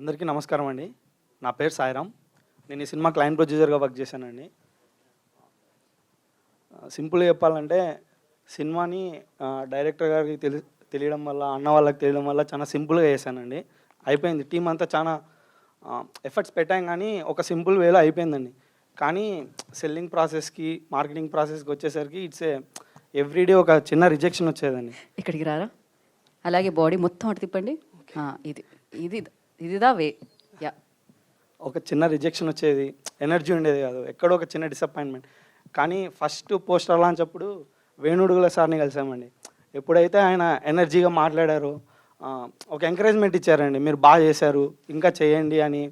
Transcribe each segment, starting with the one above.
అందరికీ నమస్కారం అండి. నా పేరు సాయిరామ్. నేను ఈ సినిమా క్లయింట్ ప్రొడ్యూసర్గా వర్క్ చేశానండి. సింపుల్గా చెప్పాలంటే సినిమాని డైరెక్టర్ గారికి తెలియడం వల్ల, అన్న వాళ్ళకి తెలియడం వల్ల చాలా సింపుల్గా చేశానండి. అయిపోయింది. టీం అంతా చాలా ఎఫర్ట్స్ పెట్టాం కానీ ఒక సింపుల్ వేలో అయిపోయిందండి. కానీ సెల్లింగ్ ప్రాసెస్కి, మార్కెటింగ్ ప్రాసెస్కి వచ్చేసరికి ఎవ్రీడే ఒక చిన్న రిజెక్షన్ వచ్చేదండి. ఇక్కడికి రారా, అలాగే బాడీ మొత్తం అటు తిప్పండి. ఇదిదా వే. యా, ఒక చిన్న రిజెక్షన్ వచ్చేది, ఎనర్జీ ఉండేది కాదు, ఎక్కడో ఒక చిన్న డిసప్పాయింట్మెంట్. కానీ ఫస్ట్ పోస్టర్ లాంచ్ అప్పుడు వేణుడుగుల సార్ని కలిసామండి. ఎప్పుడైతే ఆయన ఎనర్జీగా మాట్లాడారో ఒక ఎంకరేజ్మెంట్ ఇచ్చారండి. మీరు బాగా చేశారు, ఇంకా చేయండి అని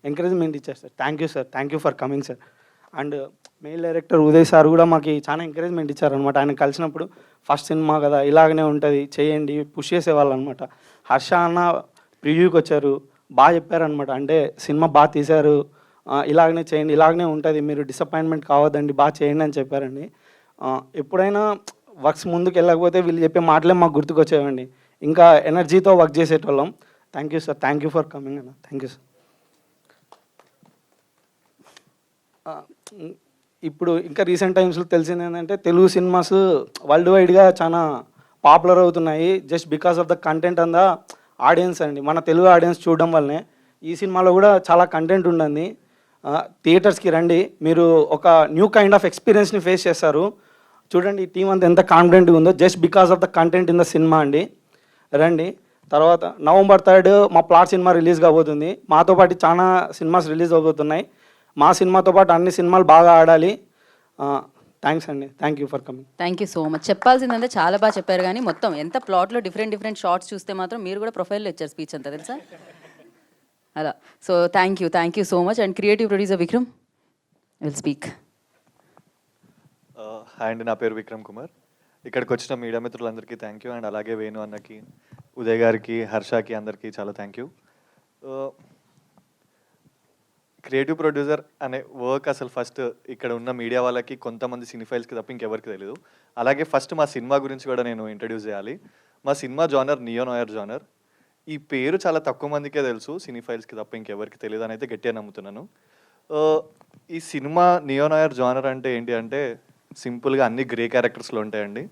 ఎంకరేజ్మెంట్ ఇచ్చారు sir. Thank you sir, thank you for coming sir. And mail director Uday sir కూడా మాకు చాలా ఎంకరేజ్మెంట్ ఇచ్చారనమాట. ఆయన కలిసినప్పుడు ఫస్ట్ సినిమా కదా, ఇలాగనే ఉంటుంది, చేయండి, పుష్ చేసేవాళ్ళు అనమాట. హర్ష అన్న ప్రివ్యూకి వచ్చారు, బాగా చెప్పారనమాట. అంటే సినిమా బాగా తీశారు, ఇలాగనే చేయండి, ఇలాగనే ఉంటుంది, మీరు డిసప్పాయింట్మెంట్ కావద్దండి, బాగా చేయండి అని చెప్పారండి. ఎప్పుడైనా వర్క్స్ ముందుకు వెళ్ళకపోతే వీళ్ళు చెప్పే మాటలే మాకు గుర్తుకొచ్చేవండి. ఇంకా ఎనర్జీతో వర్క్ చేసేటోళ్ళం. Thank you sir, thank you for coming అన్న. Thank you sir. ఇప్పుడు ఇంకా రీసెంట్ టైమ్స్లో తెలిసింది ఏంటంటే తెలుగు సినిమాస్ వరల్డ్ వైడ్గా చాలా పాపులర్ అవుతున్నాయి just because of the content and the audience అండి. మన తెలుగు ఆడియన్స్ చూడడం వల్లనే ఈ సినిమాలో కూడా చాలా కంటెంట్ ఉండండి. థియేటర్స్కి రండి, మీరు ఒక న్యూ కైండ్ ఆఫ్ ఎక్స్పీరియన్స్ని ఫేస్ చేస్తారు. చూడండి ఈ టీం అంతా ఎంత కాన్ఫిడెంట్గా ఉందో just because of the content in the cinema అండి. రండి. తర్వాత November 3 మా ప్లాట్ సినిమా రిలీజ్ కాబోతుంది. మాతో పాటు చాలా సినిమాస్ రిలీజ్ అవబోతున్నాయి. మా సినిమాతో పాటు అన్ని సినిమాలు బాగా ఆడాలి. థ్యాంక్స్ అండి, thank you for coming. Thank you so much. చెప్పాల్సిందంటే చాలా బాగా చెప్పారు, కానీ మొత్తం ఎంత ప్లాట్లో డిఫరెంట్ షార్ట్స్ చూస్తే మాత్రం మీరు కూడా ప్రొఫైల్లో ఇచ్చారు స్పీచ్ అంతా, తెలుసా అలా. So thank you so much. And creative producer Vikram will speak. Hi అండి, నా పేరు విక్రమ్ కుమార్. ఇక్కడికి వచ్చిన మీడియా మిత్రులందరికీ థ్యాంక్ యూ. అండ్ అలాగే వేణు అన్నకి, ఉదయ్ గారికి, హర్షకి, అందరికీ చాలా థ్యాంక్ యూ. క్రియేటివ్ ప్రొడ్యూసర్ అనే వర్క్ అసలు ఫస్ట్ ఇక్కడ ఉన్న మీడియా వాళ్ళకి, కొంతమంది సినిఫైల్స్కి తప్ప ఇంకెవరికి తెలియదు. అలాగే ఫస్ట్ మా సినిమా గురించి కూడా నేను ఇంట్రడ్యూస్ చేయాలి. మా cinema genre neo Nair genre. ఈ పేరు చాలా తక్కువ మందికే తెలుసు, సినిఫైల్స్కి తప్ప ఇంకెవరికి తెలియదు అని అయితే గట్టిగా నమ్ముతున్నాను. ఈ సినిమా నియో నాయర్ జానర్ అంటే ఏంటి అంటే సింపుల్గా అన్ని గ్రే క్యారెక్టర్స్లో ఉంటాయండి.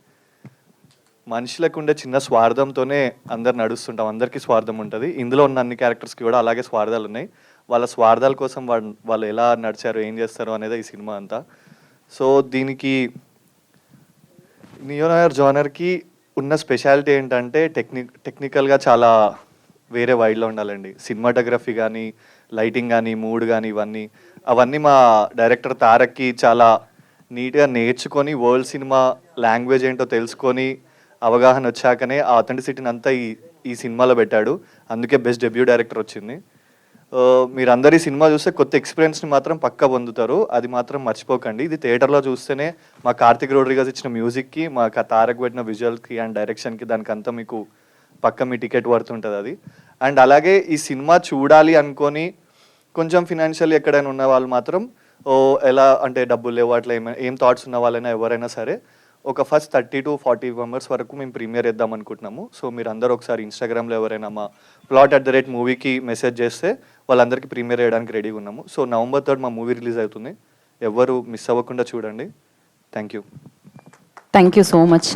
మనుషులకు ఉండే చిన్న స్వార్థంతోనే అందరు నడుస్తుంటాం, అందరికీ స్వార్థం ఉంటుంది. ఇందులో ఉన్న అన్ని క్యారెక్టర్స్కి కూడా అలాగే స్వార్థాలు ఉన్నాయి. వాళ్ళ స్వార్థాల కోసం వాళ్ళు ఎలా నడిచారు, ఏం చేస్తారు అనేది ఈ సినిమా అంతా. సో దీనికి నియో నాయర్ జానర్కి ఉన్న స్పెషాలిటీ ఏంటంటే టెక్నికల్గా చాలా వేరే వైడ్లో ఉండాలండి. సినిమాటోగ్రఫీ కానీ, లైటింగ్ కానీ, మూడ్ కానీ, అవన్నీ మా డైరెక్టర్ తారక్కి చాలా నీట్గా నేర్చుకొని, వరల్డ్ సినిమా లాంగ్వేజ్ ఏంటో తెలుసుకొని, అవగాహన వచ్చాకనే ఆ ఆథెంటిసిటీని అంతా ఈ సినిమాలో పెట్టాడు. అందుకే బెస్ట్ డెబ్యూ డైరెక్టర్ వచ్చింది. మీరందరూ ఈ సినిమా చూస్తే కొత్త ఎక్స్పీరియన్స్ని మాత్రం పక్కా పొందుతారు, అది మాత్రం మర్చిపోకండి. ఇది థియేటర్లో చూస్తేనే మా కార్తిక్ రోడ్రిగస్ ఇచ్చిన మ్యూజిక్కి, మా తారక్ పెట్టిన విజువల్కి అండ్ డైరెక్షన్కి, దానికంతా మీకు పక్క మీ టికెట్ పడుతుంటుంది అది. అండ్ అలాగే ఈ సినిమా చూడాలి అనుకొని కొంచెం ఫినాన్షియల్ ఎక్కడైనా ఉన్న వాళ్ళు మాత్రం ఎలా అంటే డబ్బులు లేవు అట్లా ఏం థాట్స్ ఉన్న వాళ్ళైనా ఎవరైనా సరే ఒక ఫస్ట్ 30 to 40 మెంబర్స్ వరకు మేము ప్రీమియర్ ఇద్దాం అనుకుంటున్నాము. సో మీరు అందరూ ఒకసారి ఇన్స్టాగ్రామ్లో ఎవరైనా మా plot@movieకి మెసేజ్ చేస్తే వాళ్ళందరికీ ప్రీమియర్ వేయడానికి రెడీగా ఉన్నాము. సో November 3 మా మూవీ రిలీజ్ అవుతుంది, ఎవరు మిస్ అవ్వకుండా చూడండి. Thank you so much.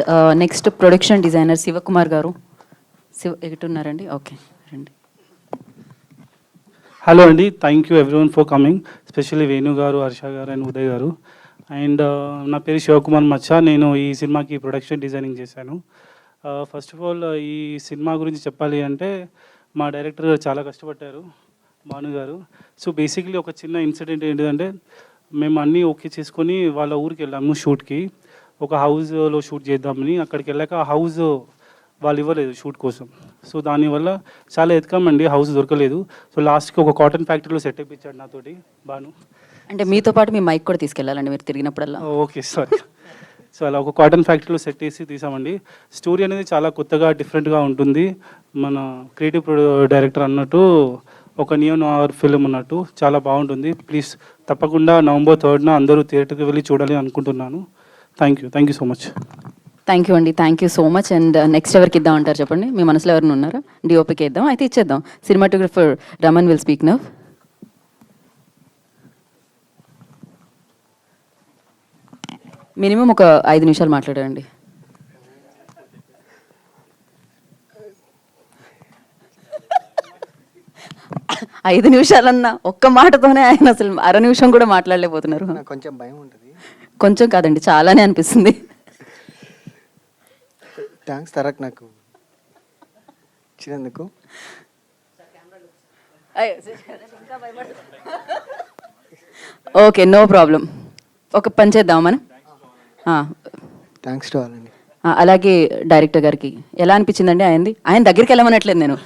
Next production designer Shivakumar garu. ఎటున్నారండి? ఓకే రండి. హలో అండి, thank you everyone for coming, specially Venu garu, Harsha గారు అండ్ ఉదయ్ గారు. అండ్ నా పేరు శివకుమార్ మచ్చా. నేను ఈ సినిమాకి ప్రొడక్షన్ డిజైనింగ్ చేశాను. ఫస్ట్ ఆఫ్ ఆల్ ఈ సినిమా గురించి చెప్పాలి అంటే మా డైరెక్టర్ చాలా కష్టపడ్డారు, భాను గారు. సో బేసిక్లీ ఒక చిన్న ఇన్సిడెంట్ ఏంటిదంటే, మేము అన్నీ ఓకే చేసుకొని వాళ్ళ ఊరికి వెళ్ళాము షూట్కి. ఒక హౌస్లో షూట్ చేద్దామని. అక్కడికి వెళ్ళాక ఆ హౌస్ వాళ్ళు ఇవ్వలేదు షూట్ కోసం. సో దానివల్ల చాలా ఎతకామండి, హౌస్ దొరకలేదు. సో లాస్ట్కి ఒక కాటన్ ఫ్యాక్టరీలో సెట్ అయిపించాడు నాతోటి భాను. అంటే మీతో పాటు మీ మైక్ కూడా తీసుకెళ్ళాలండి మీరు తిరిగినప్పుడల్లా? Okay sorry. సో అలా ఒక కాటన్ ఫ్యాక్టరీలో సెట్ చేసి తీసామండి. స్టోరీ అనేది చాలా కొత్తగా, డిఫరెంట్గా ఉంటుంది. మన క్రియేటివ్ డైరెక్టర్ అన్నట్టు ఒక నియో నాయర్ ఫిల్మ్ అన్నట్టు చాలా బాగుంటుంది. ప్లీజ్ తప్పకుండా November 3 అందరూ థియేటర్కి వెళ్ళి చూడాలి అనుకుంటున్నాను. Thank you so much. Thank you అండి, thank you so much. And next ఎవరికి ఇద్దాం అంటారు చెప్పండి, మీ మనసులో ఎవరైనా ఉన్నారా? డిఓపికి ఇద్దాం, అయితే ఇచ్చేద్దాం. Cinematographer Raman will speak now. Minimum ఒక 5 నిమిషాలు మాట్లాడారండి. ఐదు నిమిషాలన్నా ఒక్క మాటతోనే ఆయన అసలు అర నిమిషం కూడా మాట్లాడలేకపోతున్నారు. నాకు కొంచెం భయం ఉంటుంది. కొంచెం కాదండి, చాలానే అనిపిస్తుంది. థ్యాంక్స్ తారక్ నాకు ఇచ్చినందుకు. Okay, no problem. ఒక పని చేద్దాం మనం. థ్యాంక్స్ టు ఆల్ అండి. అలాగే డైరెక్టర్ గారికి ఎలా అనిపించిందండి ఆయనది? ఆయన దగ్గరికి వెళ్ళమనట్లేదు నేను.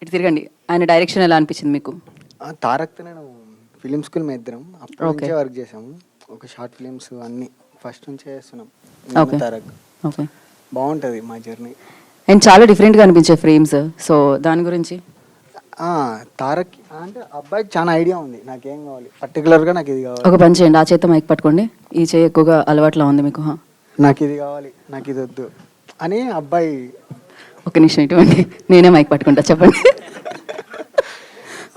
ఇటు తిరగండి. ఆయన డైరెక్షన్ ఎలా అనిపించింది మీకు? తారక్తో నేను ఫిలిం స్కూల్ మీ ఇద్దరం అప్పటి Okay. నుంచే వర్క్ చేసాము. ఒక షార్ట్ ఫిలిమ్స్ అన్ని ఫస్ట్ నుంచే చేస్తున్నాం. Okay. తారక్ ఓకే. బాగుంటుంది మా జర్నీ. అండ్ చాలా డిఫరెంట్గా అనిపించే ఫ్రేమ్స్, సో దాని గురించి తారక్ అంటే అబ్బాయికి చాలా ఐడియా ఉంది నాకేం కావాలి పర్టికులర్గా. నాకు ఇది కావాలి, ఒక పని చేయండి, ఆ చేత మైక్ పట్టుకోండి. ఈ చేయి ఎక్కువగా అలవాట్లో ఉంది మీకు. నాకు ఇది కావాలి, నాకు ఇది వద్దు అని అబ్బాయి. ఒక నిమిషం ఇటువంటి నేనే మైక్ పట్టుకుంటా, చెప్పండి.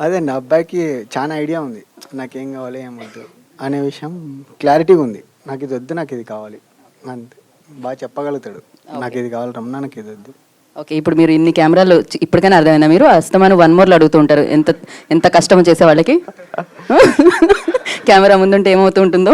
అదే అండి, అబ్బాయికి చాలా ఐడియా ఉంది నాకేం కావాలి ఏం వద్దు అనే విషయం క్లారిటీగా ఉంది. నాకు ఇది వద్దు, నాకు ఇది కావాలి అంతే. బాగా చెప్పగలుగుతాడు, నాకు ఇది కావాలి రమణ, నాకు ఇది వద్దు. ఓకే, ఇప్పుడు మీరు ఇన్ని కెమెరాలు ఇప్పటికైనా అర్థమైందా? మీరు అస్తమాను 1 మోర్లు అడుగుతూ ఉంటారు, ఎంత ఎంత కష్టం చేసే వాళ్ళకి. కెమెరా ముందుంటే ఏమవుతూ ఉంటుందో.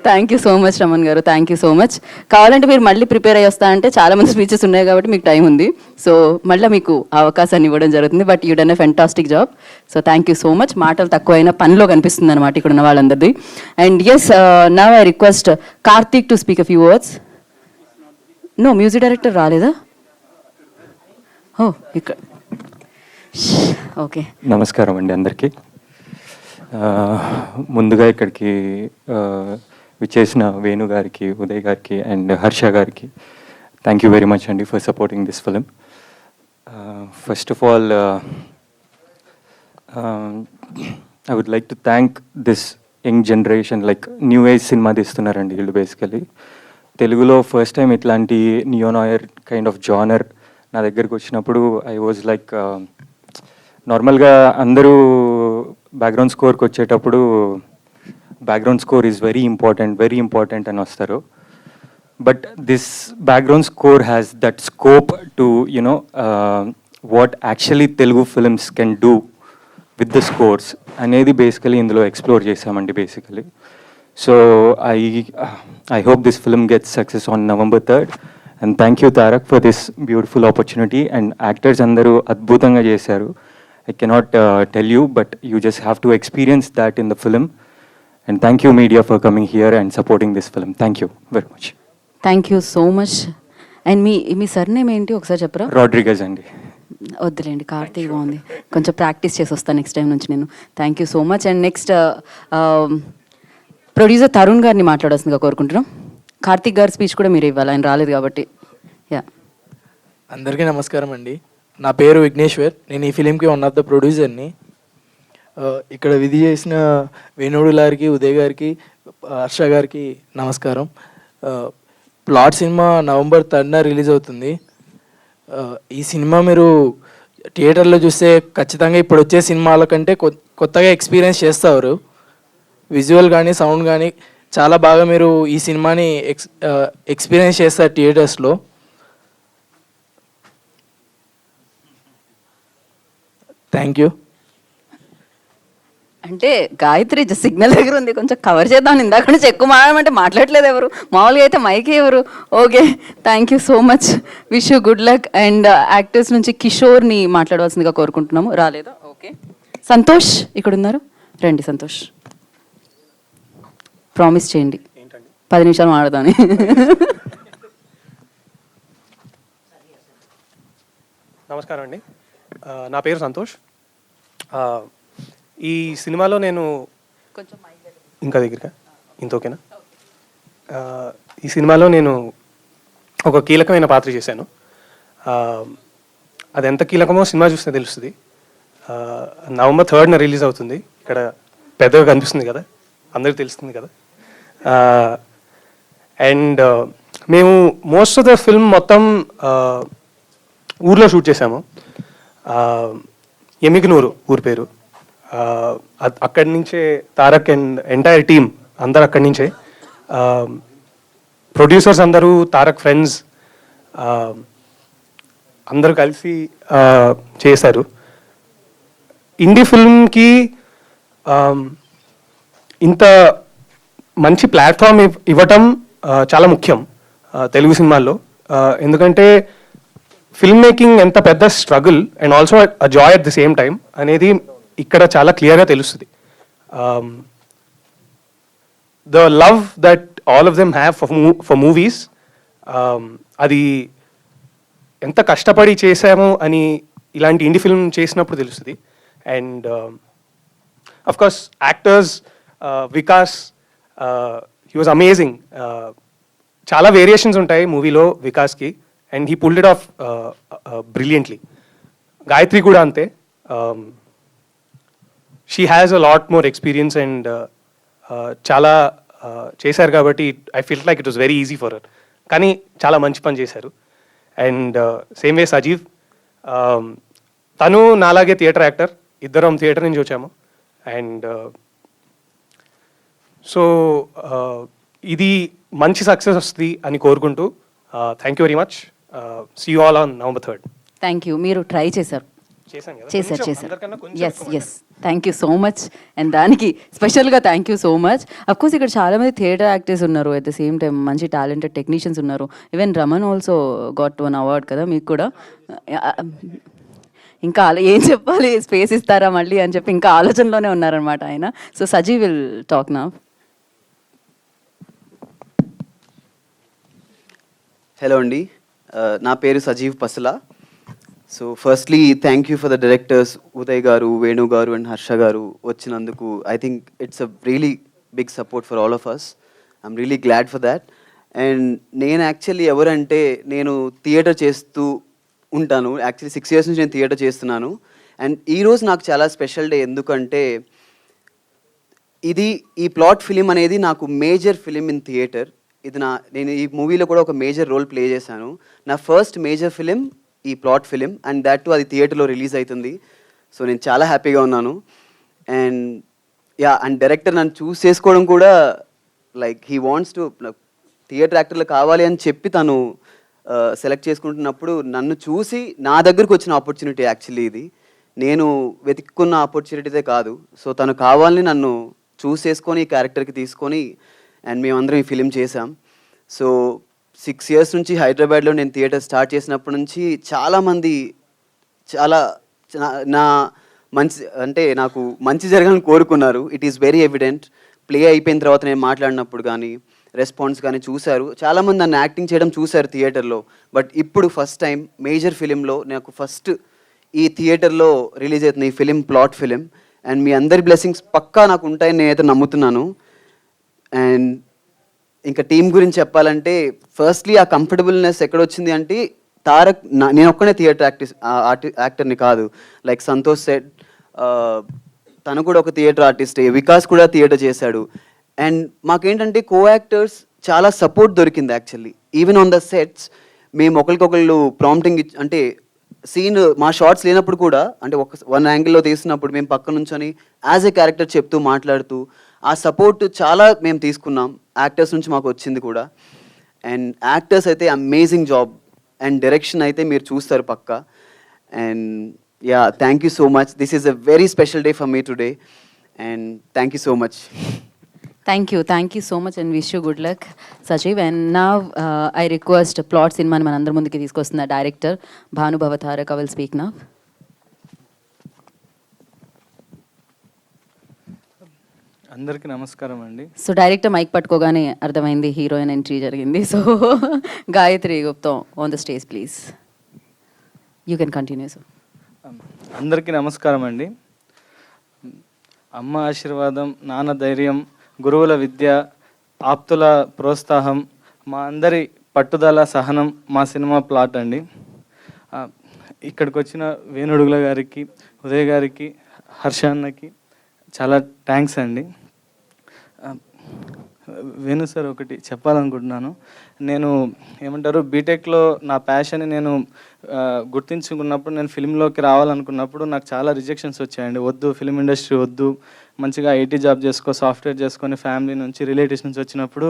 Thank you so much Raman గారు, థ్యాంక్ యూ సో మచ్. కావాలంటే మీరు మళ్ళీ ప్రిపేర్ అయ్యి వస్తా అంటే చాలా మంది స్పీచెస్ ఉన్నాయి కాబట్టి మీకు టైం ఉంది. సో మళ్ళీ మీకు అవకాశాన్ని ఇవ్వడం జరుగుతుంది. But you done a fantastic job. So thank you so much. మాటలు తక్కువైనా పనిలో కనిపిస్తుంది అనమాట ఇక్కడ ఉన్న వాళ్ళందరిది. And yes, now I request Karthik to speak a few words. No, music director రాలేదా? ఓ, ఇక్కడ. ఓకే, నమస్కారం అండి అందరికీ. ముందుగా ఇక్కడికి విచ్చేసిన వేణు గారికి, ఉదయ్ గారికి అండ్ హర్ష గారికి థ్యాంక్ యూ వెరీ మచ్ అండి for supporting this film. First of all I would like to thank this young generation, like new age cinema తీస్తున్నారండి వీళ్ళు. బేసికలీ తెలుగులో ఫస్ట్ టైం ఇట్లాంటి నియోనాయర్ కైండ్ ఆఫ్ జానర్ నా దగ్గరికి వచ్చినప్పుడు ఐ వాజ్ లైక్, నార్మల్గా అందరూ బ్యాక్గ్రౌండ్ స్కోర్కి వచ్చేటప్పుడు background score is very important అని వస్తారు. But this background score has that scope to you know what actually Telugu films can do with the scores అనేది బేసికలీ ఇందులో ఎక్స్ప్లోర్ చేశామండి basically. So I hope this film gets success on November 3rd. And thank you Tarak for this beautiful opportunity. And actors అందరూ అద్భుతంగా చేశారు. I cannot tell you, but you just have to experience that in the film. And thank you media for coming here and supporting this film. Thank you very much. Thank you so much. And me surname ఏంటి ఒకసారి చెప్పరా? Rodriguez అండి. వద్దులేండి, కార్తీక్ బాగుంది. కొంచెం practice చేసి వస్తాను next time నుంచి నేను. Thank you so much. And next producer Tarun గారిని మాట్లాడాల్సిందిగా కోరుకుంటున్నాం. కార్తీక్ గారి స్పీచ్ కూడా మీరు ఇవ్వాలి, ఆయన రాలేదు కాబట్టి. యా, అందరికీ నమస్కారం అండి. నా పేరు విఘ్నేశ్వర్. నేను ఈ ఫిలింకి వన్ ఆఫ్ ద ప్రొడ్యూసర్ని. ఇక్కడ విధి చేసిన వేణుడు గారికి, ఉదయ్ గారికి, హర్ష గారికి నమస్కారం. Plot cinema November 3rd release అవుతుంది. ఈ సినిమా మీరు థియేటర్లో చూస్తే ఖచ్చితంగా ఇప్పుడు వచ్చే సినిమాల కంటే కొత్తగా ఎక్స్పీరియన్స్ చేస్తారు. విజువల్ కానీ సౌండ్ కానీ చాలా బాగా మీరు ఈ సినిమాని ఎక్స్పీరియన్స్ చేస్తారు థియేటర్స్లో. Thank you. అంటే గాయత్రి సిగ్నల్ దగ్గర ఉంది, కొంచెం కవర్ చేద్దాం. ఇందాక నుంచి ఎక్కువ మాట్లాడమంటే మాట్లాడలేదు ఎవరు, మామూలుగా అయితే మైకే ఎవరు. Okay, thank you so much. Wish you good luck. And actors నుంచి కిషోర్ని మాట్లాడవలసిందిగా కోరుకుంటున్నాము. రాలేదా? ఓకే, సంతోష్ ఇక్కడ ఉన్నారు, రండి సంతోష్. ప్రామిస్ చేయండి 10 నిమిషాలు మాట్లాడదామని. నమస్కారం అండి, నా పేరు సంతోష్. ఈ సినిమాలో నేను ఇంకా దగ్గరగా ఇంత ఓకేనా? ఈ సినిమాలో నేను ఒక కీలకమైన పాత్ర చేశాను. అది ఎంత కీలకమో సినిమా చూస్తే తెలుస్తుంది. November 3rd రిలీజ్ అవుతుంది. ఇక్కడ పెద్దగా కనిపిస్తుంది కదా, అందరికీ తెలుస్తుంది కదా. అండ్ మేము మోస్ట్ ఆఫ్ ద ఫిల్మ్ మొత్తం ఊర్లో షూట్ చేసాము. ఎమిగనూరు ఊరి పేరు. అక్కడి నుంచే తారక్ అండ్ ఎంటైర్ టీమ్ అందరు అక్కడి నుంచే. ప్రొడ్యూసర్స్ అందరూ తారక్ ఫ్రెండ్స్ అందరూ కలిసి చేశారు. ఇండీ ఫిల్మ్కి ఇంత మంచి ప్లాట్ఫామ్ ఇవ్వటం చాలా ముఖ్యం తెలుగు సినిమాల్లో. ఎందుకంటే ఫిల్మ్ మేకింగ్ ఎంత పెద్ద struggle and also a Joy at the same time అనేది ఇక్కడ చాలా క్లియర్గా తెలుస్తుంది. The love that all of them have for movies, అది ఎంత కష్టపడి చేశాము అని ఇలాంటి ఇండి ఫిల్మ్ చేసినప్పుడు తెలుస్తుంది. And of course actors, Vikas, he was amazing. చాలా వేరియేషన్స్ ఉంటాయి మూవీలో వికాస్కి, and he pulled it off brilliantly. Gayatri కూడా అంతే. She has a lot more experience and చాలా చేశారు కాబట్టి I feel like it was very easy for her. కానీ చాలా మంచి పని చేశారు. అండ్ సేమ్ వే సజీవ్, తను నాలాగే థియేటర్ యాక్టర్, ఇద్దరం థియేటర్ నుంచి వచ్చాము. అండ్ సో ఇది మంచి సక్సెస్ వస్తుంది అని కోరుకుంటూ thank you very much. See you all on November 3rd. Thank you. మీరు ట్రై చేశారు, చేశాం కదా, చేశారు. అందరికన్నా కొంచెం S S, thank you so much. And దానికి స్పెషల్గా thank you so much. Of course ఇక్కడ చాలామంది థియేటర్ యాక్టర్స్ ఉన్నారు, అట్ ద సేమ్ టైం మంచి టాలెంటెడ్ టెక్నీషియన్స్ ఉన్నారు. Even Raman also got 1 award కదా మీకు కూడా. ఇంకా ఏం చెప్పాలి, స్పేస్ ఇస్తారా మళ్ళీ అని చెప్పి ఇంకా ఆలోచనలోనే ఉన్నారనమాట ఆయన. సో సజీ విల్ టాక్ నా. హలో అండి, నా పేరు Sajeev Pasala. So firstly thank you for the directors Uday గారు, వేణు గారు అండ్ హర్ష గారు వచ్చినందుకు. I think it's a really big support for all of us. I'm really glad for that. And నేను యాక్చువల్లీ ఎవరంటే, నేను థియేటర్ చేస్తూ ఉంటాను. యాక్చువల్లీ 6 years నుంచి నేను థియేటర్ చేస్తున్నాను. అండ్ ఈరోజు నాకు చాలా స్పెషల్ డే. ఎందుకంటే ఈ ప్లాట్ ఫిలిం అనేది నాకు మేజర్ ఫిలిం ఇన్ థియేటర్. నేను ఈ మూవీలో కూడా ఒక మేజర్ రోల్ ప్లే చేశాను. నా ఫస్ట్ మేజర్ ఫిలిం ఈ plot film, and that to అది థియేటర్లో రిలీజ్ అవుతుంది. సో నేను చాలా హ్యాపీగా ఉన్నాను. అండ్ అండ్ డైరెక్టర్ నన్ను చూస్ చేసుకోవడం కూడా, like he wants to theatre యాక్టర్లు కావాలి అని చెప్పి తను సెలెక్ట్ చేసుకుంటున్నప్పుడు నన్ను చూసి నా దగ్గరకు వచ్చిన ఆపర్చునిటీ యాక్చువల్లీ ఇది. నేను వెతుక్కున్న ఆపర్చునిటీదే కాదు. సో తను కావాలని నన్ను చూస్ చేసుకొని ఈ క్యారెక్టర్కి తీసుకొని అండ్ మేమందరం ఈ ఫిలిం చేసాం. సో 6 years నుంచి హైదరాబాద్లో నేను థియేటర్ స్టార్ట్ చేసినప్పటి నుంచి చాలామంది నా నాకు మంచి జరగాలని కోరుకున్నారు. It is very evident. Play అయిపోయిన తర్వాత నేను మాట్లాడినప్పుడు కానీ రెస్పాన్స్ కానీ చూశారు. చాలామంది నన్ను యాక్టింగ్ చేయడం చూశారు థియేటర్లో. బట్ ఇప్పుడు ఫస్ట్ టైం మేజర్ ఫిలింలో నాకు ఫస్ట్ ఈ థియేటర్లో రిలీజ్ అవుతుంది ఈ ఫిలిం, ప్లాట్ ఫిలిం. అండ్ మీ అందరి బ్లెస్సింగ్స్ పక్కా నాకు ఉంటాయని నేనైతే నమ్ముతున్నాను. అండ్ ఇంకా టీం గురించి చెప్పాలంటే, ఫస్ట్లీ ఆ కంఫర్టబుల్నెస్ ఎక్కడొచ్చింది అంటే, తారక్ నేను ఒక్కనే థియేటర్ యాక్టర్ని కాదు. లైక్ సంతోష్ సెట్, తను కూడా ఒక థియేటర్ ఆర్టిస్టే. వికాస్ కూడా థియేటర్ చేశాడు. అండ్ మాకేంటంటే కో యాక్టర్స్ చాలా సపోర్ట్ దొరికింది actually. Even on the sets మేము ఒకరికొకళ్ళు ప్రాంప్టింగ్ అంటే సీన్ మా షార్ట్స్ లేనప్పుడు కూడా, అంటే వన్ యాంగిల్లో తీసినప్పుడు మేము పక్క నుంచొని యాజ్ ఎ క్యారెక్టర్ చెప్తూ మాట్లాడుతూ ఆ సపోర్ట్ చాలా మేము తీసుకున్నాం. యాక్టర్స్ నుంచి మాకు వచ్చింది కూడా. అండ్ యాక్టర్స్ అయితే అమేజింగ్ జాబ్, అండ్ డైరెక్షన్ అయితే మీరు చూస్తారు పక్కా. And thank you so much. This is a very special day for me today. And thank you so much. Thank you so much and wish you good luck Sajeev. And నా I request plot సినిమాని మన అందరి ముందుకి తీసుకొస్తున్న director Bhanubhava Tarak will speak నా. అందరికీ నమస్కారం అండి. సో డైరెక్టర్ మైక్ పట్టుకోగానే అర్థమైంది హీరోయిన్ ఎంట్రీ జరిగింది. So Gayatri Gupta on the stage please, you can continue. So అందరికీ నమస్కారం అండి. అమ్మ ఆశీర్వాదం, నాన్న ధైర్యం, గురువుల విద్య, ఆప్తుల ప్రోత్సాహం, మా అందరి పట్టుదల, సహనం మా సినిమా ప్లాట్ అండి. ఇక్కడికి వచ్చిన వేణుడుగుల గారికి, ఉదయ్ గారికి, హర్ష అన్నకి చాలా థ్యాంక్స్ అండి. వేణు సార్ ఒకటి చెప్పాలనుకుంటున్నాను. నేను ఏమంటారు బీటెక్లో నా ప్యాషన్ నేను గుర్తించుకున్నప్పుడు, నేను ఫిల్మ్లోకి రావాలనుకున్నప్పుడు నాకు చాలా రిజెక్షన్స్ వచ్చాయండి. వద్దు, ఫిల్మ్ ఇండస్ట్రీ వద్దు, మంచిగా ఐటీ జాబ్ చేసుకో, సాఫ్ట్వేర్ చేసుకొని ఫ్యామిలీ నుంచి, రిలేటివ్స్ నుంచి వచ్చినప్పుడు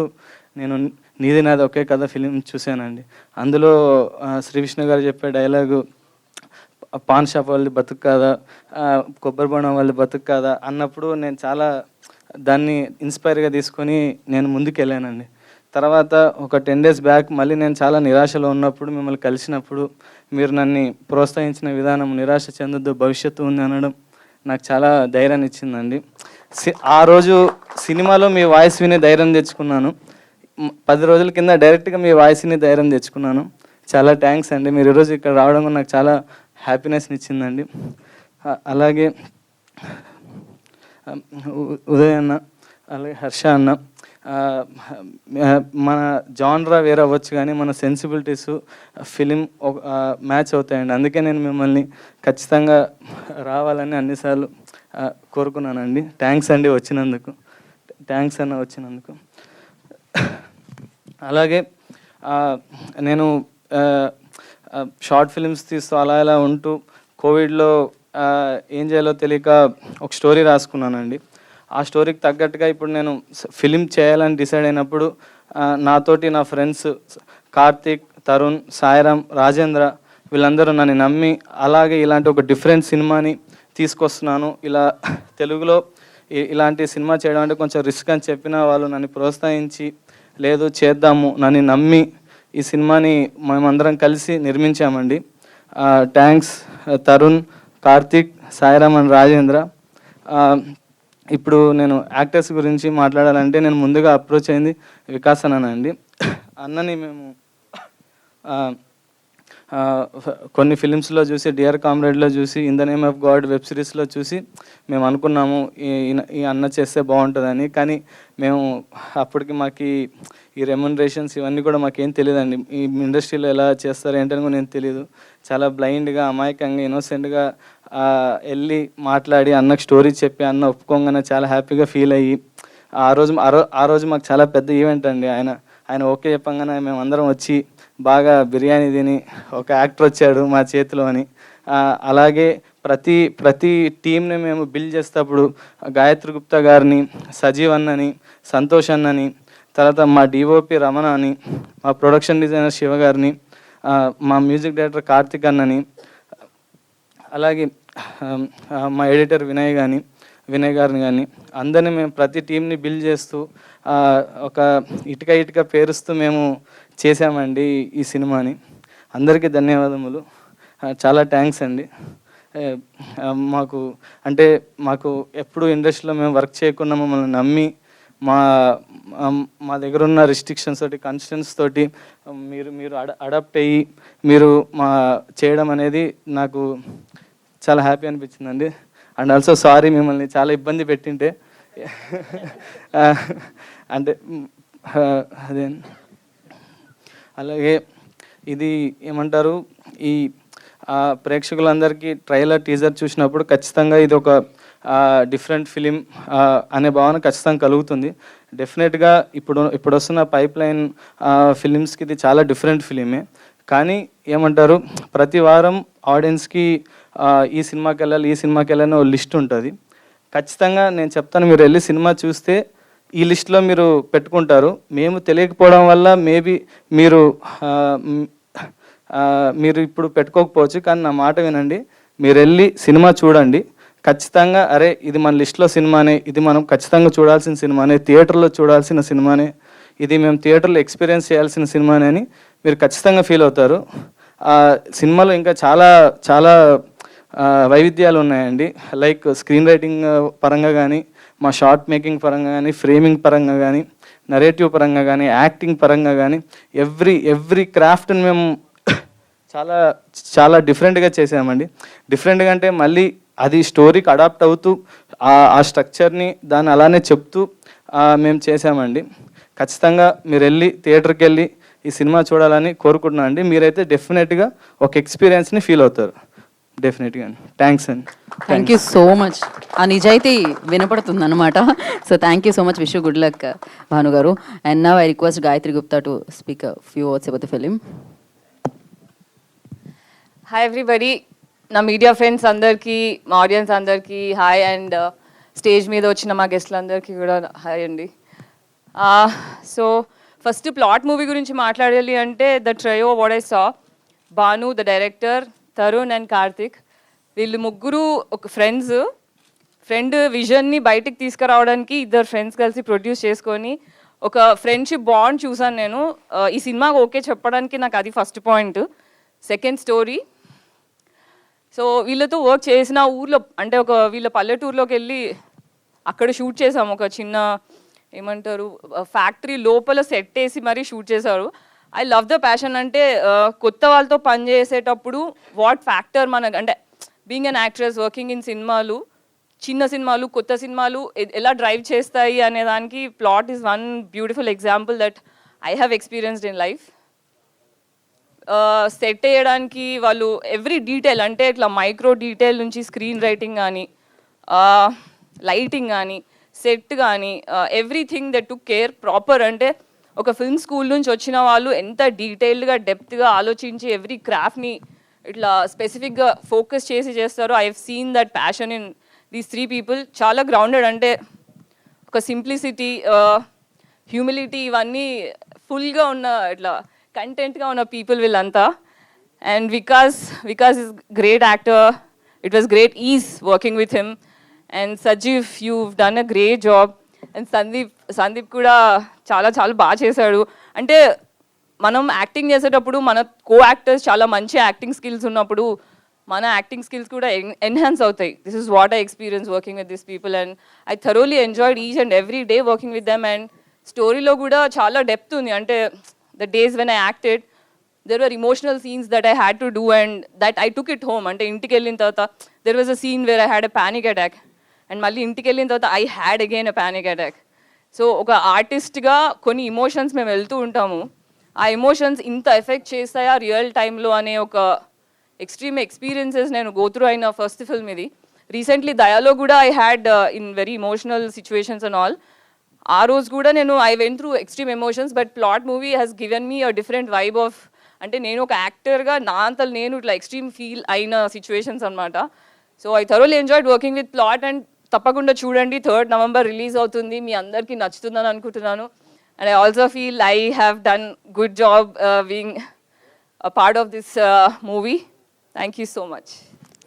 నేను నీది నాది ఒకే కథ ఫిలిం చూశానండి. అందులో శ్రీ విష్ణు గారు చెప్పే డైలాగు, పాన్ షాప్ వాళ్ళది బతుకు కాదా, కొబ్బరి బొండం వాళ్ళది బతుకు కాదా అన్నప్పుడు నేను చాలా దాన్ని ఇన్స్పైర్గా తీసుకొని నేను ముందుకు వెళ్ళానండి. తర్వాత ఒక 10 days బ్యాక్ మళ్ళీ నేను చాలా నిరాశలో ఉన్నప్పుడు మిమ్మల్ని కలిసినప్పుడు మీరు నన్ను ప్రోత్సహించిన విధానం, నిరాశ చెందొద్దు, భవిష్యత్తు ఉంది అనడం నాకు చాలా ధైర్యాన్ని ఇచ్చిందండి. ఆ రోజు సినిమాలో మీ వాయిస్ విని ధైర్యం తెచ్చుకున్నాను. 10 రోజుల కింద డైరెక్ట్గా మీ వాయిస్ విని ధైర్యం తెచ్చుకున్నాను. చాలా థ్యాంక్స్ అండి. మీరు ఈరోజు ఇక్కడ రావడం నాకు చాలా హ్యాపీనెస్ని ఇచ్చిందండి. అలాగే ఉదయ్ అన్న, అలాగే హర్ష అన్న, మన జాన్రా వేరే అవ్వచ్చు కానీ మన సెన్సిబిలిటీస్ ఫిలిం మ్యాచ్ అవుతాయండి. అందుకే నేను మిమ్మల్ని ఖచ్చితంగా రావాలని అన్నిసార్లు కోరుకున్నానండి. థ్యాంక్స్ అండి వచ్చినందుకు. థ్యాంక్స్ అన్న వచ్చినందుకు. అలాగే నేను షార్ట్ ఫిలిమ్స్ తీస్తూ అలా ఇలా ఉంటూ కోవిడ్లో ఏం చేయాలో తెలియక ఒక స్టోరీ రాసుకున్నానండి. ఆ స్టోరీకి తగ్గట్టుగా ఇప్పుడు నేను ఫిలిం చేయాలని డిసైడ్ అయినప్పుడు నాతోటి నా ఫ్రెండ్స్ కార్తీక్, తరుణ్, సాయిరామ్, రాజేంద్ర వీళ్ళందరూ నన్ను నమ్మి అలాగే ఇలాంటి ఒక డిఫరెంట్ సినిమాని తీసుకొస్తున్నాను, ఇలా తెలుగులో ఇలాంటి సినిమా చేయడం అంటే కొంచెం రిస్క్ అని చెప్పిన వాళ్ళు నన్ను ప్రోత్సహించి లేదు చేద్దాము నన్ను నమ్మి ఈ సినిమాని మేమందరం కలిసి నిర్మించామండి. Thanks Tarun, Karthik, Sairam and Rajendra. ఇప్పుడు నేను యాక్టర్స్ గురించి మాట్లాడాలంటే నేను ముందుగా అప్రోచ్ అయింది వికాస్ అన్ననండి. అన్నని మేము కొన్ని ఫిలిమ్స్లో చూసి, డియర్ కామ్రేడ్లో చూసి, in the name of God web సిరీస్లో చూసి మేము అనుకున్నాము ఈ అన్న చేస్తే బాగుంటుందని. కానీ మేము అప్పటికి మాకు ఈ రెమ్యునరేషన్స్ ఇవన్నీ కూడా మాకేం తెలియదండి. ఈ ఇండస్ట్రీలో ఎలా చేస్తారు ఏంటని కూడా నేను తెలియదు. చాలా బ్లైండ్గా, అమాయకంగా, ఇన్నోసెంట్గా వెళ్ళి మాట్లాడి అన్నకు స్టోరీ చెప్పి అన్న ఒప్పుకోగానే చాలా హ్యాపీగా ఫీల్ అయ్యి ఆ రోజు మాకు చాలా పెద్ద ఈవెంట్ అండి. ఆయన ఓకే చెప్పంగానే మేము అందరం వచ్చి బాగా బిర్యానీ తిని ఒక యాక్టర్ వచ్చాడు మా చేతిలో అని. అలాగే ప్రతి టీంని మేము బిల్డ్ చేసేటప్పుడు గాయత్రి గుప్తా గారిని, సజీవ్ అన్నని, సంతోష్ అన్నని, తర్వాత మా డిఓపి రమణ అని, మా ప్రొడక్షన్ డిజైనర్ శివ గారిని, మా మ్యూజిక్ డైరెక్టర్ కార్తిక్ అన్నని, అలాగే మా ఎడిటర్ వినయ్ గారిని కానీ అందరినీ మేము ప్రతి టీంని బిల్డ్ చేస్తూ ఒక ఇటుక పేరుస్తూ మేము చేసామండి ఈ సినిమాని. అందరికీ ధన్యవాదములు. చాలా థ్యాంక్స్ అండి. మాకు ఎప్పుడు ఇండస్ట్రీలో మేము వర్క్ చేయకుండా మమ్మల్ని నమ్మి మా దగ్గర ఉన్న రిస్ట్రిక్షన్స్ తోటి, కన్స్టెన్స్ తోటి మీరు అడాప్ట్ అయ్యి మీరు చేయడం అనేది నాకు చాలా హ్యాపీ అనిపించిందండి. అండ్ ఆల్సో సారీ మిమ్మల్ని చాలా ఇబ్బంది పెట్టింటే. అంటే అదే అలాగే ఇది ఏమంటారు, ఈ ప్రేక్షకులందరికీ ట్రైలర్, టీజర్ చూసినప్పుడు ఖచ్చితంగా ఇది ఒక డిఫరెంట్ ఫిలిం అనే భావన ఖచ్చితంగా కలుగుతుంది. డెఫినెట్గా ఇప్పుడు వస్తున్న పైప్ లైన్ ఫిలిమ్స్కి ఇది చాలా డిఫరెంట్ ఫిలిమే. కానీ ఏమంటారు, ప్రతి వారం ఆడియన్స్కి ఈ సినిమాకి వెళ్ళాలని ఒక లిస్ట్ ఉంటుంది. ఖచ్చితంగా నేను చెప్తాను, మీరు వెళ్ళి సినిమా చూస్తే ఈ లిస్ట్లో మీరు పెట్టుకుంటారు. మేము తెలియకపోవడం వల్ల మేబీ మీరు ఇప్పుడు పెట్టుకోకపోవచ్చు. కానీ నా మాట వినండి, మీరు వెళ్ళి సినిమా చూడండి. ఖచ్చితంగా అరే ఇది మన లిస్ట్లో సినిమానే, ఇది మనం ఖచ్చితంగా చూడాల్సిన సినిమానే, థియేటర్లో చూడాల్సిన సినిమానే, ఇది మేము థియేటర్లో ఎక్స్పీరియన్స్ చేయాల్సిన సినిమానే అని మీరు ఖచ్చితంగా ఫీల్ అవుతారు. సినిమాలో ఇంకా చాలా చాలా వైవిధ్యాలు ఉన్నాయండి. లైక్ స్క్రీన్ రైటింగ్ పరంగా కానీ, మా షార్ట్ మేకింగ్ పరంగా కానీ, ఫ్రేమింగ్ పరంగా కానీ, నరేటివ్ పరంగా కానీ, యాక్టింగ్ పరంగా కానీ ఎవ్రీ క్రాఫ్ట్ని మేము చాలా చాలా డిఫరెంట్గా చేసామండి. డిఫరెంట్గా అంటే మళ్ళీ అది స్టోరీకి అడాప్ట్ అవుతూ ఆ స్ట్రక్చర్ని దాన్ని అలానే చెప్తూ మేము చేసామండి. ఖచ్చితంగా మీరు వెళ్ళి థియేటర్కి వెళ్ళి ఈ సినిమా చూడాలని కోరుకుంటున్నాను అండి. మీరైతే డెఫినెట్గా ఒక ఎక్స్పీరియన్స్ని ఫీల్ అవుతారు. డెఫినెట్గా అండి. థ్యాంక్స్ అండి. Thank you so much. ఆ నిజాయితీ వినపడుతుంది అనమాట. So thank you so much. Wish you good luck Bhanu గారు. And now I request Gayatri Gupta to speak few words about the film. Hi everybody, నా మీడియా ఫ్రెండ్స్ అందరికీ, మా ఆడియన్స్ అందరికీ హాయ్. అండ్ స్టేజ్ మీద వచ్చిన మా గెస్ట్లందరికీ కూడా హాయ్ అండి. సో ఫస్ట్ ప్లాట్ మూవీ గురించి మాట్లాడాలి అంటే the trio what I saw, Bhanu the director, Tarun and Karthik, వీళ్ళు ముగ్గురు ఒక ఫ్రెండ్ విజన్ని బయటికి తీసుకురావడానికి ఇద్దరు ఫ్రెండ్స్ కలిసి ప్రొడ్యూస్ చేసుకొని ఒక ఫ్రెండ్షిప్ బాండ్ చూసాను నేను. ఈ సినిమాకి ఓకే చెప్పడానికి నాకు అది first point. Second story, so వీళ్ళతో వర్క్ చేసిన ఊర్లో అంటే వీళ్ళ పల్లెటూరులోకి వెళ్ళి అక్కడ షూట్ చేసాము. ఒక చిన్న ఏమంటారు ఫ్యాక్టరీ లోపల సెట్ వేసి మరీ షూట్ చేశారు. I love the passion. అంటే కొత్త వాళ్ళతో పని చేసేటప్పుడు వాట్ ఫ్యాక్టర్ మనకు అంటే being an actress working in సినిమాలు, చిన్న సినిమాలు కొత్త సినిమాలు ఎలా డ్రైవ్ చేస్తాయి అనే దానికి plot is one beautiful example that I have experienced in life. Set చేయడానికి వాళ్ళు ఎవ్రీ డీటెయిల్ అంటే ఇట్లా మైక్రో డీటెయిల్ నుంచి స్క్రీన్ రైటింగ్ కానీ లైటింగ్ కానీ సెట్ కానీ everything that to care proper. అంటే ఒక ఫిల్మ్ స్కూల్ నుంచి వచ్చిన వాళ్ళు ఎంత డీటెయిల్డ్గా డెప్త్గా ఆలోచించి ఎవ్రీ క్రాఫ్ట్ని ఇట్లా స్పెసిఫిక్గా ఫోకస్ చేసి చేస్తారో. I have seen that passion in these 3 people. చాలా గ్రౌండెడ్ అంటే ఒక సింప్లిసిటీ, హ్యూమిలిటీ ఇవన్నీ ఫుల్గా ఉన్న ఇట్లా కంటెంట్గా ఉన్న పీపుల్ వీళ్ళంతా. And Vikas is great actor. It was great is working with him. And Sajeev, you've done a great job. And Sandeep కూడా చాలా బాగా చేశాడు. అంటే మనం యాక్టింగ్ చేసేటప్పుడు మన కో యాక్టర్స్ చాలా మంచి యాక్టింగ్ స్కిల్స్ ఉన్నప్పుడు మన యాక్టింగ్ స్కిల్స్ కూడా ఎన్హాన్స్ అవుతాయి. This is what I experience working with this people. And I thoroughly enjoyed each and every day working with them. And స్టోరీలో కూడా చాలా డెప్త్ ఉంది. అంటే the days when I acted, there were emotional scenes that I had to do and that I took it home. Ante intiki ellin tarvata there was a scene where I had a panic attack and malli intiki ellin tarvata I had again a panic attack. So oka artist ga konni emotions mem veltu untamu, aa emotions inta effect chestaya real time lo ane oka extreme experiences nenu go through aina first film idi. Recently dialogue kuda I had in very emotional situations and all. ఆ రోజు కూడా నేను I went through extreme emotions. But plot movie has given me a different vibe of అంటే నేను ఒక యాక్టర్గా నా అంతలు నేను ఇట్లా ఎక్స్ట్రీమ్ ఫీల్ అయిన సిచ్యువేషన్స్ అనమాట. So I thoroughly enjoyed working with plot. And తప్పకుండా చూడండి, 3rd November రిలీజ్ అవుతుంది. మీ అందరికీ నచ్చుతుందని అనుకుంటున్నాను. And I also feel I have done good job being a part of this movie. Thank you so much.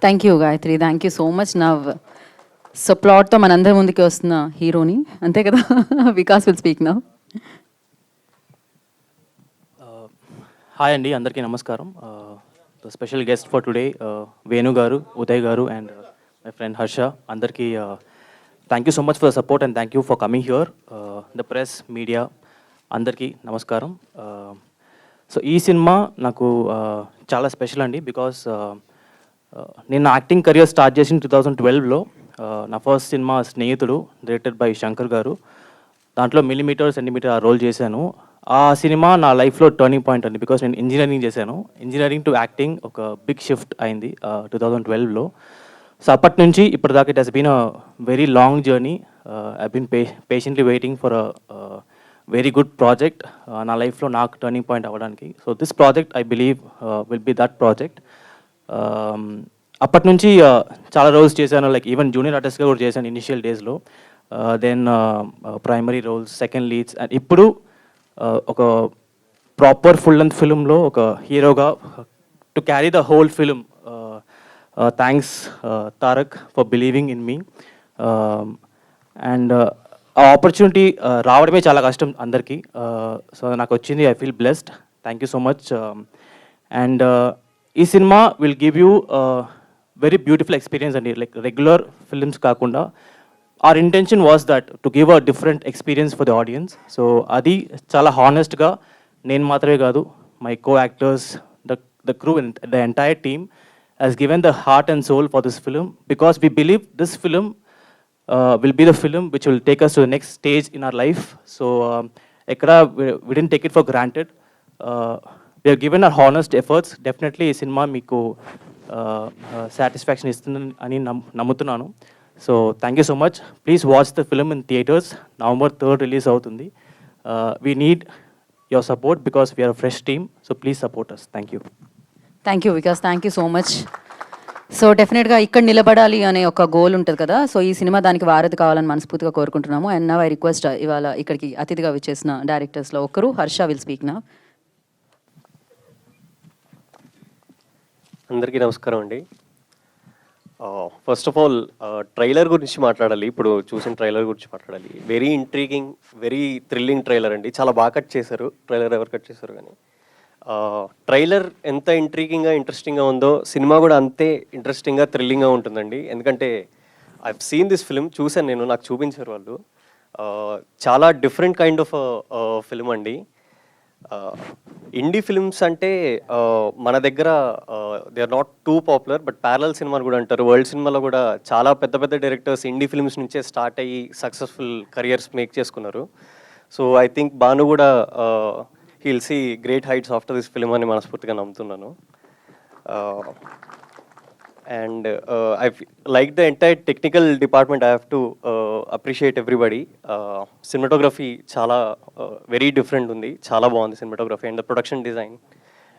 Thank you Gayatri, thank you so much. నా so ప్లాట్తో మనందరి ముందుకి వస్తున్న హీరోని అంతే కదా, Vikas will speak now. Hi అండి, అందరికీ నమస్కారం. The special guest for today Venu గారు, ఉదయ్ గారు అండ్ మై ఫ్రెండ్ హర్ష. అందరికీ thank you so much for the support and thank you for coming here. The press, media అందరికీ నమస్కారం. సో ఈ సినిమా నాకు చాలా స్పెషల్ అండి. బికాస్ నేను యాక్టింగ్ కెరియర్ స్టార్ట్ చేసిన 2012లో. నా ఫస్ట్ సినిమా స్నేహితుడు, డైరెక్టెడ్ బై శంకర్ గారు. దాంట్లో మిల్లీమీటర్ సెంటీమీటర్ ఆ రోల్ చేశాను. ఆ సినిమా నా లైఫ్లో టర్నింగ్ పాయింట్ అండి. బికాస్ నేను ఇంజనీరింగ్ చేశాను. ఇంజనీరింగ్ టు యాక్టింగ్ ఒక బిగ్ షిఫ్ట్ అయింది 2012లో. సో అప్పటి నుంచి ఇప్పటిదాకా it has been a very long journey. I been patiently waiting for a very good project నా లైఫ్లో నాకు టర్నింగ్ పాయింట్ అవ్వడానికి. So this project I believe will be that project. అప్పటి నుంచి చాలా రోల్స్ చేశాను. లైక్ ఈవెన్ జూనియర్ ఆర్టిస్ట్గా కూడా చేశాను ఇనిషియల్ డేస్లో. Then primary roles, second leads. And ఇప్పుడు ఒక ప్రాపర్ ఫుల్ లెంత్ ఫిల్మ్లో ఒక హీరోగా to carry the whole film. Thanks Tarak for believing in me. And ఆ ఆపర్చునిటీ రావడమే చాలా కష్టం అందరికీ. సో నాకు వచ్చింది. I feel blessed. Thank you so much. And ఈ సినిమా will give you very beautiful experience అండి. లైక్ రెగ్యులర్ ఫిల్మ్స్ కాకుండా our intention was that to give a different experience for the audience. So అది చాలా హానెస్ట్గా నేను మాత్రమే కాదు, my co-actors, the crew and the entire team has given the heart and soul for this film, because we believe this film will be the film which will take us to the next stage in our life. So ekkada we didn't take it for granted. We have given our honest efforts. Definitely ఈ సినిమా మీకు satisfaction ఇస్తుంది అని నమ్ముతున్నాను. So thank you so much. Please watch the film in theatres. November 3rd release అవుతుంది. We need your support because we're a fresh team. So please support us. Thank you. Thank you Vikas, thank you so much. So డెఫినెట్గా ఇక్కడ నిలబడాలి అనే ఒక goal ఉంటుంది కదా, so ఈ cinema దానికి వారధి కావాలని మనస్ఫూర్తిగా కోరుకుంటున్నాము. అండ్ నవ్ ఐ రిక్వెస్ట్ ఇవాళ ఇక్కడికి అతిథిగా విచ్చేసిన డైరెక్టర్స్లో ఒకరు హర్ష విల్ స్పీక్ నా. అందరికీ నమస్కారం అండి. ఫస్ట్ ఆఫ్ ఆల్ ట్రైలర్ గురించి మాట్లాడాలి. ఇప్పుడు చూసిన ట్రైలర్ గురించి మాట్లాడాలి. Very intriguing, very thrilling trailer అండి. చాలా బాగా కట్ చేశారు. ట్రైలర్ ఎవరు కట్ చేశారు కానీ ట్రైలర్ ఎంత ఇంట్రీగింగ్గా ఇంట్రెస్టింగ్గా ఉందో సినిమా కూడా అంతే ఇంట్రెస్టింగ్గా థ్రిల్లింగ్గా ఉంటుందండి. ఎందుకంటే ఐ సీన్ దిస్ ఫిల్మ్, చూశాను నేను, నాకు చూపించారు వాళ్ళు. చాలా డిఫరెంట్ కైండ్ ఆఫ్ ఫిల్మ్ అండి. ఇండీ ఫిల్మ్స్ అంటే మన దగ్గర they are not too popular, but parallel cinema కూడా అంటారు. వరల్డ్ సినిమాలో కూడా చాలా పెద్ద పెద్ద డైరెక్టర్స్ ఇండీ ఫిల్మ్స్ నుంచే స్టార్ట్ అయ్యి సక్సెస్ఫుల్ కెరియర్స్ మేక్ చేసుకున్నారు. సో ఐ థింక్ భాను కూడా he'll see great heights after this film అని మనస్ఫూర్తిగా నమ్ముతున్నాను. And I like the entire technical department. I have to appreciate everybody. Cinematography చాలా very different ఉంది, చాలా బాగుంది cinematography and the production design,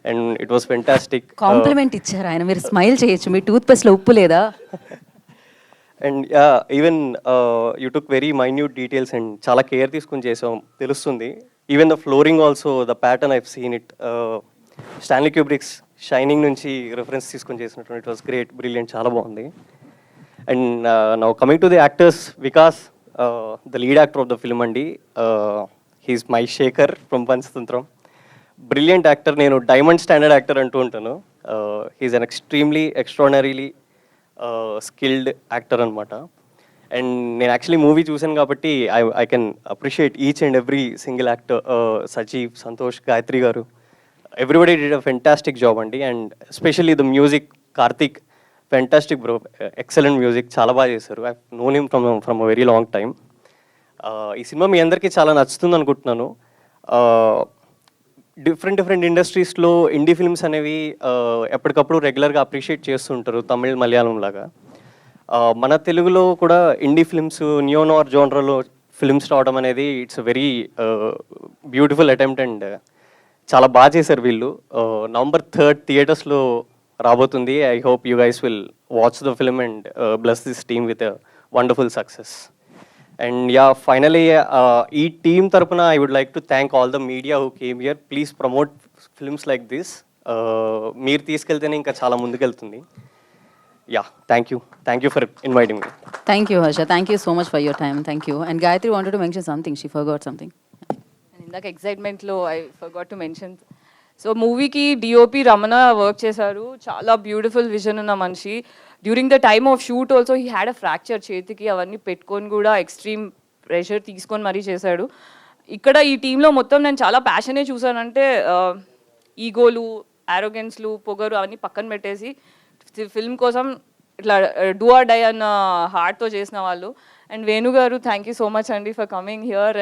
and it was fantastic. Compliment ఇచ్చారు ఆయన, మీరు స్మైల్ చేయొచ్చు. మీ టూత్ పేస్ట్లో ఉప్పు లేదా? And yeah, even you took very minute details and చాలా కేర్ తీసుకుని చేసాం, తెలుస్తుంది. Even the flooring also, the pattern I've seen it. Stanley Kubrick's Shining నుంచి రెఫరెన్స్ తీసుకొని చేసినట్టు. ఇట్ వాస్ గ్రేట్, బ్రిలియంట్, చాలా బాగుంది. And now coming to the actors, Vikas the lead actor of the film అండి. He's my Shekhar from Panchatantram. Brilliant actor. నేను diamond standard actor అంటూ ఉంటాను. He's an extremely ఎక్స్ట్రానరీలీ skilled actor అనమాట. అండ్ నేను యాక్చువల్లీ మూవీ చూసాను కాబట్టి I can appreciate each and every single actor. Sajeev, Santosh, Gayatri గారు, everybody did a fantastic job అండి. And especially the music, Karthik, fantastic bro, excellent music, చాలా బాగా చేశారు. I known him from a very long time. ఈ సినిమా మీ అందరికీ చాలా నచ్చుతుంది అనుకుంటున్నాను. డిఫరెంట్ ఇండస్ట్రీస్లో ఇండీ ఫిల్మ్స్ అనేవి ఎప్పటికప్పుడు రెగ్యులర్గా అప్రిషియేట్ చేస్తుంటారు, తమిళ్, మలయాళం లాగా. మన తెలుగులో కూడా ఇండీ ఫిల్మ్స్, న్యూ నోర్ జోనర్లో ఫిల్మ్స్ రావడం అనేది it's very beautiful attempt. And చాలా బాగా చేశారు వీళ్ళు. November 3rd థియేటర్స్లో రాబోతుంది. I hope you guys will watch the film and bless this team with a wonderful success. And yeah, finally ఈ టీమ్ తరపున I would like to thank all the media who came here. Please promote films like this. మీరు తీసుకెళ్తేనే ఇంకా చాలా ముందుకెళ్తుంది. Yeah, thank you for inviting me. Thank you Harsha, thank you so much for your time. Thank you. And Gayatri wanted to mention something, she forgot something. And ఇందాక ఎక్సైట్మెంట్లో I forgot to mention. So మూవీకి DOP Ramana work చేశారు. చాలా beautiful vision ఉన్న మనిషి. During the time of shoot also he had a fracture చేతికి. అవన్నీ పెట్టుకొని కూడా ఎక్స్ట్రీమ్ ప్రెషర్ తీసుకొని మరీ చేశాడు. ఇక్కడ ఈ టీంలో మొత్తం నేను చాలా ప్యాషనే చూసానంటే ఈగోలు, ఆరోగెన్స్లు, పొగరు అవన్నీ పక్కన పెట్టేసి ఫిల్మ్ కోసం ఇట్లా డూ ఆర్ డై అన్న హార్ట్తో చేసిన వాళ్ళు. అండ్ వేణుగారు, థ్యాంక్ యూ సో మచ్ అండి ఫర్ కమింగ్ హియర్.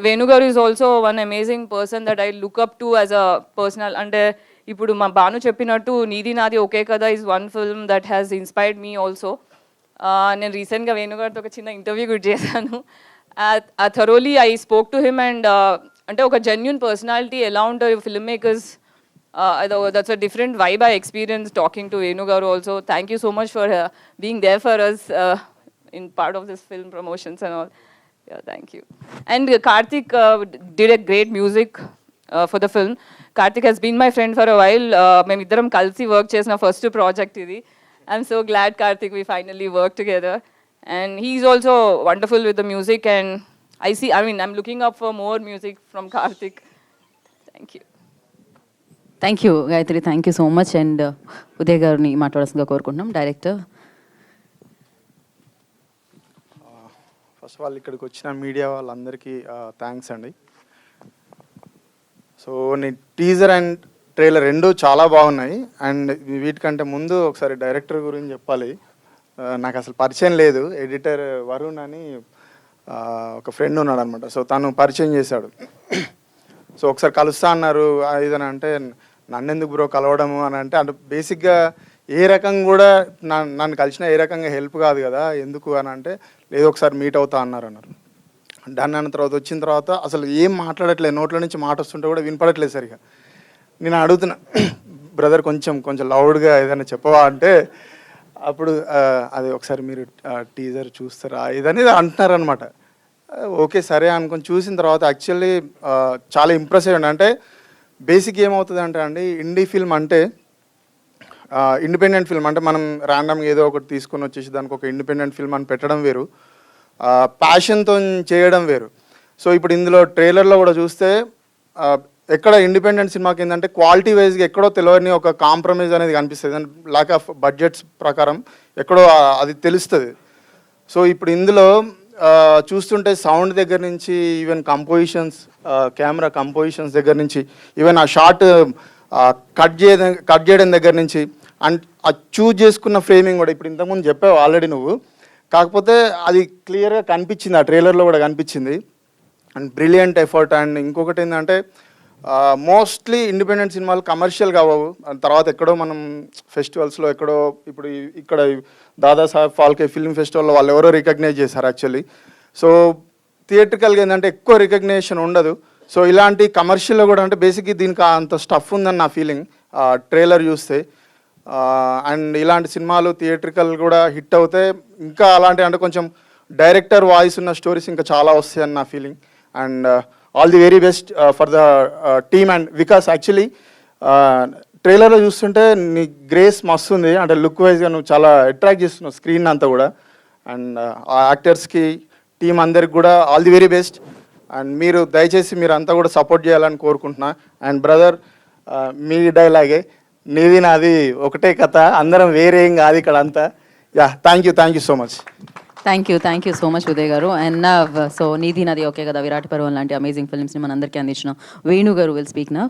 వేణుగారు is also one amazing person that I look up to as a personal. అంటే ఇప్పుడు మా భాను చెప్పినట్టు నీది నాది ఒకే కదా is one film that has inspired me also. నేను రీసెంట్గా వేణుగారితో ఒక చిన్న ఇంటర్వ్యూ కూడా చేశాను. Thoroughly I spoke to him. And అంటే ఒక జెన్యూన్ పర్సనాలిటీ ఎలా ఉంటారు film makers, that's a different vibe I experienced talking to Venu garu also. Thank you so much for being there for us in part of this film promotions and all. Yeah, thank you. And Karthik did a great music for the film. Karthik has been my friend for a while. Mem iddaram kalsi work chesina first project idi. I'm so glad Karthik we finally worked together. And he's also wonderful with the music, and I'm looking up for more music from Karthik. Thank you. Thank you Gayatri, thank you so much. And Uday గారిని మాట్లాడాల్సిందిగా కోరుకుంటున్నాం, director. First of all ఇక్కడికి వచ్చిన media వాళ్ళందరికీ thanks అండి. So నేను teaser and trailer రెండు చాలా బాగున్నాయి. అండ్ వీటికంటే ముందు ఒకసారి డైరెక్టర్ గురించి చెప్పాలి. నాకు అసలు పరిచయం లేదు. ఎడిటర్ వరుణ్ అని ఒక ఫ్రెండ్ ఉన్నాడు అనమాట. సో తను పరిచయం చేశాడు. సో ఒకసారి కలుస్తా అన్నారు. ఇదని అంటే నన్ను ఎందుకు బ్రో కలవడము అని అంటే బేసిక్గా ఏ రకంగా కూడా నన్ను కలిసిన ఏ రకంగా హెల్ప్ కాదు కదా, ఎందుకు అని అంటే లేదు ఒకసారి మీట్ అవుతా అన్నారు. డన్ అన్న తర్వాత వచ్చిన తర్వాత అసలు ఏం మాట్లాడట్లేదు, నోట్ల నుంచి మాట వస్తుంటే కూడా వినపడట్లేదు సరిగా. నేను అడుగుతున్నా బ్రదర్ కొంచెం లౌడ్గా ఏదైనా చెప్పవా అంటే అప్పుడు అది ఒకసారి మీరు టీజర్ చూస్తారా ఇదనేది అంటున్నారనమాట. ఓకే సరే అనుకొని చూసిన తర్వాత యాక్చువల్లీ చాలా ఇంప్రెస్ అయ్యండి. అంటే బేసిక్ ఏమవుతుంది అంటే అండి, ఇండీ ఫిల్మ్ అంటే ఇండిపెండెంట్ ఫిల్మ్ అంటే మనం ర్యాండమ్గా ఏదో ఒకటి తీసుకొని వచ్చేసి దానికి ఒక ఇండిపెండెంట్ ఫిల్మ్ అని పెట్టడం వేరు, ప్యాషన్తో చేయడం వేరు. సో ఇప్పుడు ఇందులో ట్రైలర్లో కూడా చూస్తే ఎక్కడ ఇండిపెండెంట్ సినిమాకి ఏంటంటే క్వాలిటీ వైజ్గా ఎక్కడో తెలియని ఒక కాంప్రమైజ్ అనేది కనిపిస్తుంది, లాక్ ఆఫ్ బడ్జెట్స్ ప్రకారం ఎక్కడో అది తెలుస్తుంది. సో ఇప్పుడు ఇందులో చూస్తుంటే సౌండ్ దగ్గర నుంచి ఈవెన్ కంపోజిషన్స్, కెమెరా కంపోజిషన్స్ దగ్గర నుంచి ఈవెన్ ఆ షార్ట్ కట్ చేయడం దగ్గర నుంచి అండ్ ఆ చూజ్ చేసుకున్న ఫ్రేమింగ్ కూడా ఇప్పుడు ఇంతకుముందు చెప్పావు ఆల్రెడీ నువ్వు, కాకపోతే అది క్లియర్గా కనిపించింది, ఆ ట్రైలర్లో కూడా కనిపించింది. And brilliant effort. అండ్ ఇంకొకటి ఏంటంటే మోస్ట్లీ ఇండిపెండెంట్ సినిమాలు కమర్షియల్గా అవ్వవు, తర్వాత ఎక్కడో మనం ఫెస్టివల్స్లో ఎక్కడో ఇప్పుడు ఇక్కడ దాదాసాహెబ్ ఫాల్కే ఫిల్మ్ ఫెస్టివల్లో వాళ్ళు ఎవరో రికగ్నైజ్ చేశారు యాక్చువల్లీ. సో థియేట్రికల్గా ఏంటంటే ఎక్కువ రికగ్నేషన్ ఉండదు. సో ఇలాంటి కమర్షియల్లో కూడా అంటే బేసిక్గా దీనికి అంత స్టఫ్ ఉందని నా ఫీలింగ్ ట్రైలర్ చూస్తే. అండ్ ఇలాంటి సినిమాలు థియేట్రికల్ కూడా హిట్ అవుతే ఇంకా అలాంటి అంటే కొంచెం డైరెక్టర్ వాయిస్ ఉన్న స్టోరీస్ ఇంకా చాలా వస్తాయని నా feeling. And all the very best for the team and Vikas. Actually ట్రైలర్లో చూస్తుంటే నీ గ్రేస్ మస్తు ఉంది, అంటే లుక్ వైజ్గా నువ్వు చాలా అట్రాక్ట్ చేస్తున్నావు స్క్రీన్ అంతా కూడా. అండ్ ఆ యాక్టర్స్కి టీం అందరికి కూడా all the very best. And మీరు దయచేసి మీరు అంతా కూడా సపోర్ట్ చేయాలని కోరుకుంటున్నా. అండ్ బ్రదర్ మీ డైలాగే నీది నాది ఒకటే కథ, అందరం వేరే ఏం కాదు ఇక్కడ అంతా. Yeah thank you so much. Thank you so much Uday గారు. అండ్ నా సో నీది నాది ఓకే కదా, విరాట్ పర్వం లాంటి అమేజింగ్ ఫిల్మ్స్ని మనందరికీ అందించిన వేణు గారు విల్ స్పీక్ నా.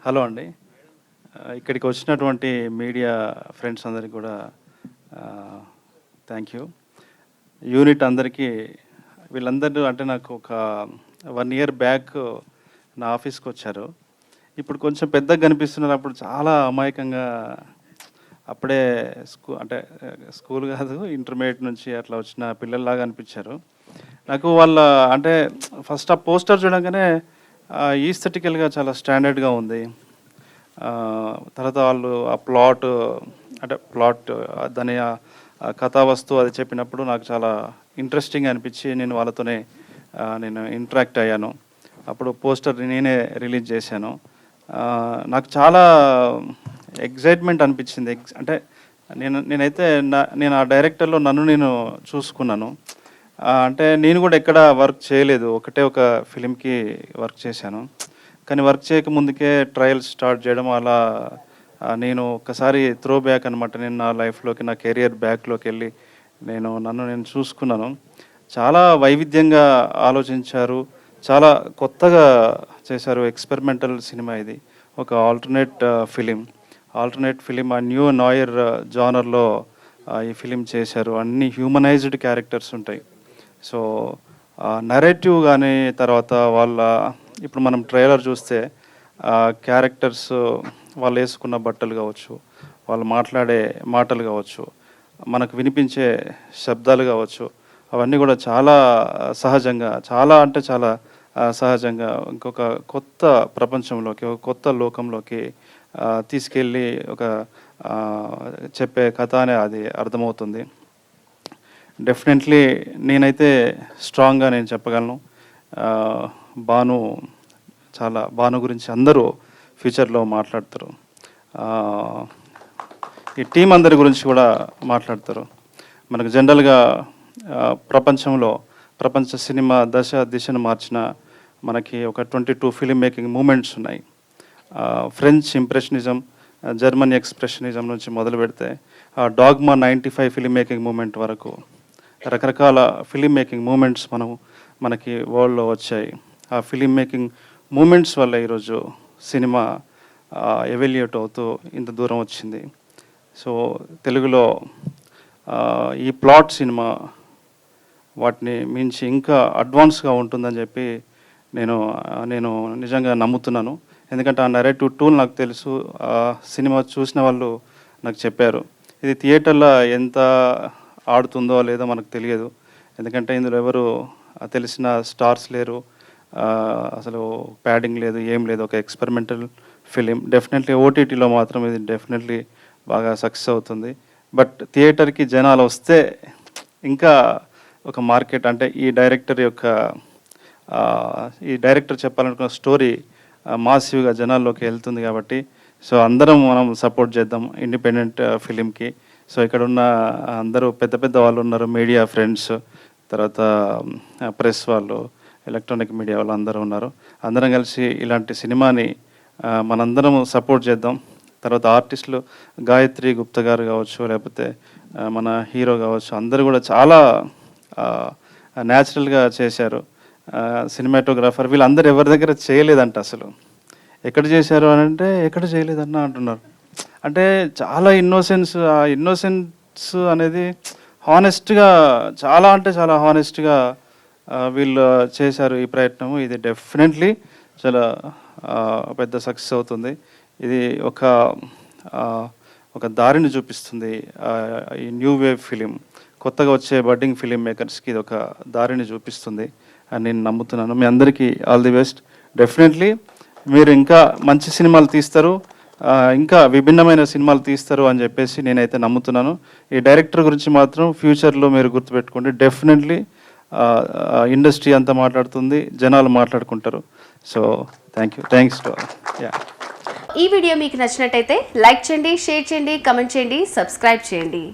హలో అండి, ఇక్కడికి వచ్చినటువంటి మీడియా ఫ్రెండ్స్ అందరికీ కూడా థ్యాంక్ యూ. యూనిట్ అందరికీ, వీళ్ళందరూ అంటే నాకు ఒక 1 year బ్యాక్ నా ఆఫీస్కి వచ్చారు. ఇప్పుడు కొంచెం పెద్దగా కనిపిస్తున్నారు, అప్పుడు చాలా అమాయకంగా అప్పుడే స్కూల్ కాదు ఇంటర్మీడియట్ నుంచి అట్లా వచ్చిన పిల్లల్లాగా అనిపించారు నాకు. వాళ్ళ అంటే ఫస్ట్ ఆ పోస్టర్ చూడగానే ఈస్థెటికల్గా చాలా స్టాండర్డ్గా ఉంది. తర్వాత వాళ్ళు ఆ ప్లాట్ దాని కథావస్తు అది చెప్పినప్పుడు నాకు చాలా ఇంట్రెస్టింగ్ అనిపించి నేను వాళ్ళతోనే నేను ఇంటరాక్ట్ అయ్యాను. అప్పుడు పోస్టర్ నేనే రిలీజ్ చేశాను. నాకు చాలా ఎగ్జైట్మెంట్ అనిపించింది. అంటే నేనైతే నేను ఆ డైరెక్టర్లో నన్ను నేను చూసుకున్నాను. అంటే నేను కూడా ఎక్కడ వర్క్ చేయలేదు, ఒకటే ఒక ఫిలింకి వర్క్ చేశాను. కానీ వర్క్ చేయక ముందుకే ట్రయల్స్ స్టార్ట్ చేయడం, అలా నేను ఒకసారి త్రో బ్యాక్ అనమాట. నేను నా లైఫ్లోకి, నా కెరియర్ బ్యాక్లోకి వెళ్ళి నన్ను నేను చూసుకున్నాను. చాలా వైవిధ్యంగా ఆలోచించారు, చాలా కొత్తగా చేశారు. ఎక్స్పెరిమెంటల్ సినిమా ఇది, ఒక ఆల్టర్నేట్ ఫిలిం ఆ న్యూ నాయర్ జానర్లో ఈ ఫిలిం చేశారు. అన్ని హ్యూమనైజ్డ్ క్యారెక్టర్స్ ఉంటాయి. సో నరేటివ్ కానీ తర్వాత ఇప్పుడు మనం ట్రైలర్ చూస్తే క్యారెక్టర్స్ వాళ్ళు వేసుకున్న బట్టలు కావచ్చు, వాళ్ళు మాట్లాడే మాటలు కావచ్చు, మనకు వినిపించే శబ్దాలు కావచ్చు, అవన్నీ కూడా చాలా సహజంగా, చాలా సహజంగా ఇంకొక కొత్త ప్రపంచంలోకి, ఒక కొత్త లోకంలోకి తీసుకెళ్ళి ఒక చెప్పే కథ అనే అది అర్థమవుతుంది. డెఫినెట్లీ నేనైతే స్ట్రాంగ్గా నేను చెప్పగలను. భాను గురించి అందరూ ఫ్యూచర్లో మాట్లాడతారు. ఈ టీం అందరి గురించి కూడా మాట్లాడతారు. మనకు జనరల్గా ప్రపంచ సినిమా దిశను మార్చిన మనకి ఒక 22 ఫిలిం మేకింగ్ మూమెంట్స్ ఉన్నాయి. ఫ్రెంచ్ ఇంప్రెషనిజం, జర్మన్ ఎక్స్ప్రెషనిజం నుంచి మొదలు పెడితే డాగ్మా 95 ఫిలిం మేకింగ్ మూమెంట్ వరకు రకరకాల ఫిలిం మేకింగ్ మూమెంట్స్ మనకి వరల్డ్లో వచ్చాయి. ఆ ఫిలిం మేకింగ్ మూమెంట్స్ వల్ల ఈరోజు సినిమా ఎవల్యూట్ అవుతూ ఇంత దూరం వచ్చింది. సో తెలుగులో ఈ ప్లాట్ సినిమా వాటిని మించి ఇంకా అడ్వాన్స్గా ఉంటుందని చెప్పి నేను నిజంగా నమ్ముతున్నాను. ఎందుకంటే ఆ నెరేటివ్ టూల్ నాకు తెలుసు. సినిమా చూసిన వాళ్ళు నాకు చెప్పారు. ఇది థియేటర్లో ఎంత ఆడుతుందో లేదో మనకు తెలియదు, ఎందుకంటే ఇందులో ఎవరు తెలిసిన స్టార్స్ లేరు, అసలు ప్యాడింగ్ లేదు, ఏం లేదు, ఒక ఎక్స్పెరిమెంటల్ ఫిలిం. డెఫినెట్లీ ఓటీటీలో మాత్రం ఇది డెఫినెట్లీ బాగా సక్సెస్ అవుతుంది. బట్ థియేటర్కి జనాలు వస్తే ఇంకా ఒక మార్కెట్, అంటే ఈ డైరెక్టర్ చెప్పాలనుకున్న స్టోరీ మాసివ్గా జనాల్లోకి వెళ్తుంది కాబట్టి సో అందరం మనం సపోర్ట్ చేద్దాం ఇండిపెండెంట్ ఫిలింకి. సో ఇక్కడ ఉన్న అందరూ పెద్ద పెద్ద వాళ్ళు ఉన్నారు, మీడియా ఫ్రెండ్స్, తర్వాత ప్రెస్ వాళ్ళు, ఎలక్ట్రానిక్ మీడియా వాళ్ళు అందరూ ఉన్నారు. అందరం కలిసి ఇలాంటి సినిమాని మనందరం సపోర్ట్ చేద్దాం. తర్వాత ఆర్టిస్టులు గాయత్రి గుప్తా గారు కావచ్చు, లేకపోతే మన హీరో కావచ్చు, అందరూ కూడా చాలా న్యాచురల్గా చేశారు. సినిమాటోగ్రాఫర్ వీళ్ళందరూ ఎవరి దగ్గర చేయలేదంట. అసలు ఎక్కడ చేశారు అని అంటే ఎక్కడ చేయలేదన్న అంటున్నారు. అంటే చాలా ఇన్నోసెన్స్, ఆ ఇన్నోసెన్స్ అనేది హానెస్ట్గా, చాలా అంటే చాలా హానెస్ట్గా వీళ్ళు చేశారు ఈ ప్రయత్నము. ఇది డెఫినెట్లీ చాలా పెద్ద సక్సెస్ అవుతుంది. ఇది ఒక దారిని చూపిస్తుంది. ఈ న్యూ వేవ్ ఫిలిం, కొత్తగా వచ్చే బడ్డింగ్ ఫిలిం మేకర్స్కి ఇది ఒక దారిని చూపిస్తుంది అని నేను నమ్ముతున్నాను. మీ అందరికీ ఆల్ ది బెస్ట్. డెఫినెట్లీ మీరు ఇంకా మంచి సినిమాలు తీస్తారు, ఇంకా విభిన్నమైన సినిమాలు తీస్తారు అని చెప్పేసి నేనైతే నమ్ముతున్నాను. ఈ డైరెక్టర్ గురించి మాత్రం ఫ్యూచర్లో మీరు గుర్తుపెట్టుకోండి. డెఫినెట్లీ ఇండస్ట్రీ అంతా మాట్లాడుతుంది, జనాలు మాట్లాడుకుంటారు. సో థ్యాంక్స్ టు ఈ వీడియో మీకు నచ్చినట్టయితే లైక్ చేయండి, షేర్ చేయండి, కమెంట్ చేయండి, సబ్స్క్రైబ్ చేయండి.